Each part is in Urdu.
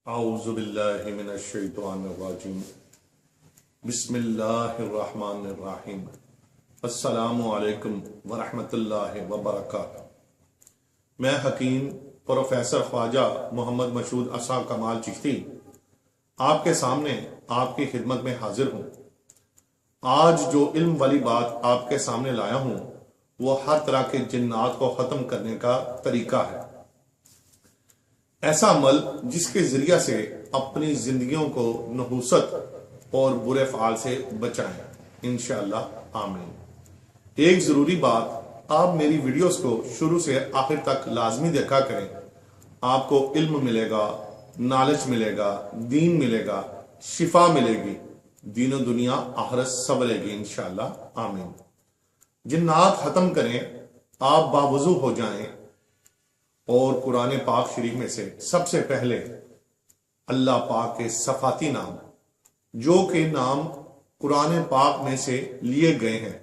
اعوذ باللہ من الشیطان الرجیم بسم اللہ الرحمن الرحیم السلام علیکم ورحمۃ اللہ وبرکاتہ۔ میں حکیم پروفیسر خواجہ محمد مشہود عصا کمال چشتی آپ کے سامنے آپ کی خدمت میں حاضر ہوں۔ آج جو علم والی بات آپ کے سامنے لایا ہوں وہ ہر طرح کے جنات کو ختم کرنے کا طریقہ ہے، ایسا عمل جس کے ذریعہ سے اپنی زندگیوں کو نحوست اور برے فعال سے بچائیں انشاءاللہ آمین۔ ایک ضروری بات، آپ میری ویڈیوز کو شروع سے آخر تک لازمی دیکھا کریں، آپ کو علم ملے گا، نالج ملے گا، دین ملے گا، شفا ملے گی، دین و دنیا آخرت سنورے گی انشاءاللہ آمین۔ جنات ختم کریں، آپ باوضو ہو جائیں اور قرآن پاک شریف میں سے سب سے پہلے اللہ پاک کے صفاتی نام، جو کہ نام قرآن پاک میں سے لیے گئے ہیں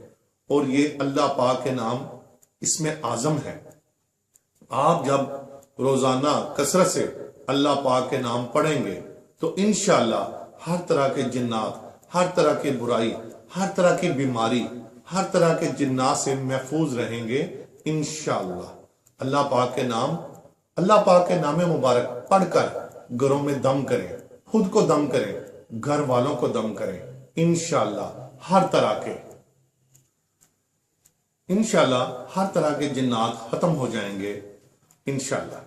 اور یہ اللہ پاک کے نام اسم اعظم ہے، آپ جب روزانہ کثرت سے اللہ پاک کے نام پڑھیں گے تو انشاءاللہ ہر طرح کے جنات، ہر طرح کی برائی، ہر طرح کی بیماری، ہر طرح کے جنات سے محفوظ رہیں گے انشاءاللہ۔ اللہ پاک کے نام مبارک پڑھ کر گھروں میں دم کریں، خود کو دم کریں، گھر والوں کو دم کریں، انشاءاللہ ہر طرح کے جنات ختم ہو جائیں گے انشاءاللہ۔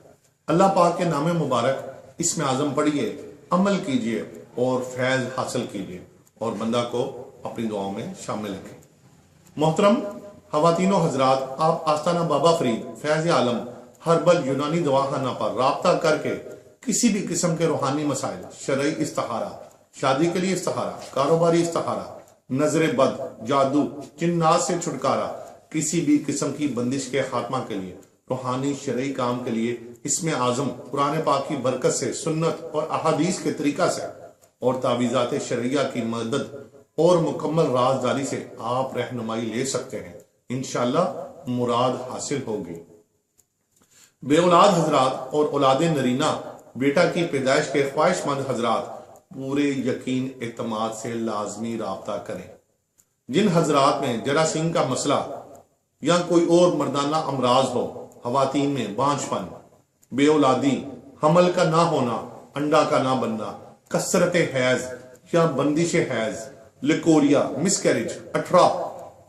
اللہ پاک کے نام مبارک اسم اعظم پڑھیے، عمل کیجئے اور فیض حاصل کیجئے اور بندہ کو اپنی دعاؤں میں شامل رکھیں۔ محترم خواتین و حضرات، آپ آستانہ بابا فرید فیض عالم ہربل یونانی دواخانہ پر رابطہ کر کے کسی بھی قسم کے روحانی مسائل، شرعی استخارہ، شادی کے لیے استخارہ، کاروباری استخارہ، نظر بد، جادو، جنات سے چھٹکارا، کسی بھی قسم کی بندش کے خاتمہ کے لیے، روحانی شرعی کام کے لیے اسم اعظم قرآن پاک کی برکت سے، سنت اور احادیث کے طریقہ سے اور تعویذات شرعیہ کی مدد اور مکمل رازداری سے آپ رہنمائی لے سکتے ہیں، انشاءاللہ مراد حاصل ہوگی۔ بے اولاد حضرات اور اولاد نرینہ بیٹا کی پیدائش کے خواہش مند حضرات پورے یقین اعتماد سے لازمی رابطہ کریں۔ جن حضرات میں جراثیم کا مسئلہ یا کوئی اور مردانہ امراض ہو، خواتین میں بانجھ پن، بے اولادی، حمل کا نہ ہونا، انڈا کا نہ بننا، کثرت حیض یا بندش حیض، لیکوریا، مسکیریج، اٹھرا،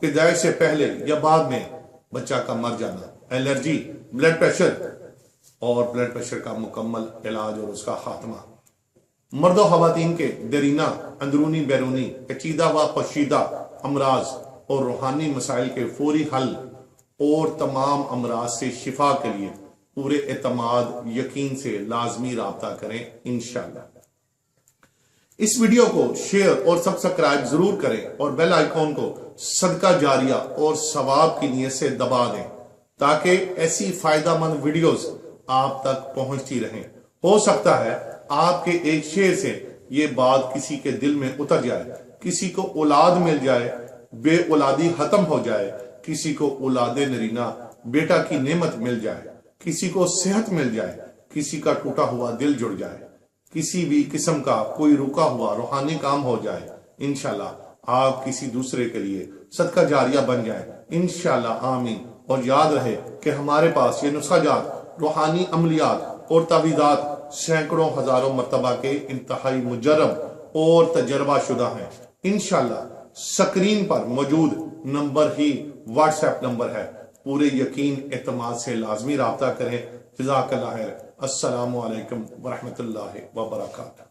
پیدائش سے پہلے یا بعد میں بچہ کا مر جانا، الرجی، بلڈ پریشر اور بلڈ پریشر کا مکمل علاج اور اس کا خاتمہ، مرد و خواتین کے دیرینہ، اندرونی بیرونی، پیچیدہ و پوشیدہ امراض اور روحانی مسائل کے فوری حل اور تمام امراض سے شفا کے لیے پورے اعتماد یقین سے لازمی رابطہ کریں انشاءاللہ۔ اس ویڈیو کو شیئر اور سبسکرائب ضرور کریں اور بیل آئیکن کو صدقہ جاریہ اور ثواب کی نیت سے دبا دیں تاکہ ایسی فائدہ مند ویڈیوز آپ تک پہنچتی رہیں۔ ہو سکتا ہے آپ کے ایک شیئر سے یہ بات کسی کے دل میں اتر جائے، کسی کو اولاد مل جائے، بے اولادی ختم ہو جائے، کسی کو اولاد نرینہ بیٹا کی نعمت مل جائے، کسی کو صحت مل جائے، کسی کا ٹوٹا ہوا دل جڑ جائے، کسی بھی قسم کا کوئی رکا ہوا روحانی کام ہو جائے، انشاءاللہ آپ کسی دوسرے کے لیے صدقہ جاریہ بن جائیں انشاءاللہ آمین۔ اور یاد رہے کہ ہمارے پاس یہ نسخہ جات، روحانی عملیات اور تعویذات سینکڑوں ہزاروں مرتبہ کے انتہائی مجرب اور تجربہ شدہ ہیں انشاءاللہ۔ سکرین پر موجود نمبر ہی واٹس ایپ نمبر ہے، پورے یقین اعتماد سے لازمی رابطہ کریں۔ جزاک اللہ خیر۔ السلام علیکم ورحمۃ اللہ وبرکاتہ۔